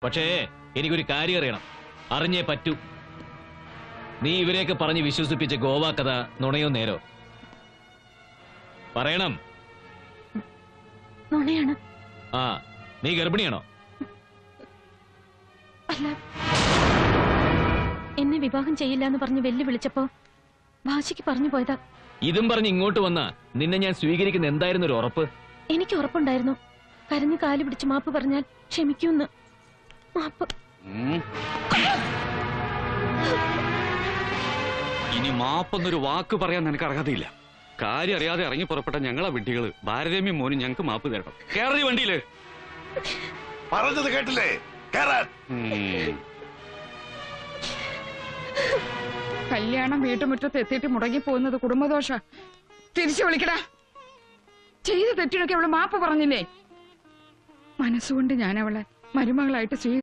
പക്ഷേ എനിക്കൊരു കാര്യം അറിയണം, അറിഞ്ഞേ പറ്റൂ. നീ ഇവരെയൊക്കെ പറഞ്ഞ് വിശ്വസിപ്പിച്ച ഗോവ കഥ നുണയോ നേരോ? പറയണം. നുണയാണ്. ആ, നീ ഗർഭിണിയാണോ? അല്ല, എന്നെ വിവാഹം ചെയ്യില്ല എന്ന് പറഞ്ഞ് വെല്ലുവിളിച്ചപ്പോ വാശിക്ക് പറഞ്ഞു പോയതാ. ഇതും പറഞ്ഞ് ഇങ്ങോട്ട് വന്നാ നിന്നെ ഞാൻ സ്വീകരിക്കുന്ന എന്തായിരുന്നു ഒരു ഉറപ്പ്? എനിക്ക് ഉറപ്പുണ്ടായിരുന്നു, കരഞ്ഞു കാല് പിടിച്ച് മാപ്പ് പറഞ്ഞാൽ ക്ഷമിക്കൂന്ന്. മാപ്പ്. ഇനി മാപ്പെന്നൊരു വാക്ക് പറയാൻ നിനക്ക് അർഹതയില്ല. കാര്യം അറിയാതെ ഇറങ്ങി പുറപ്പെട്ട ഞങ്ങളെ വിഡ്ഢികള് ഭാരതേമ്യം മോനും ഞങ്ങക്ക് മാപ്പ് തരണം. കേറി വണ്ടിയില്. പറഞ്ഞത് കേട്ടില്ലേ? കല്യാണം വീട്ടുമുറ്റത്ത് എത്തിയിട്ട് മുടങ്ങിപ്പോകുന്നത് കുടുംബദോഷ. തിരിച്ചു വിളിക്കടാ. ചെയ്ത തെറ്റിനൊക്കെ അവള് മാപ്പ് പറഞ്ഞില്ലേ? മനസ്സുകൊണ്ട് ഞാൻ അവളെ മരുമകളായിട്ട്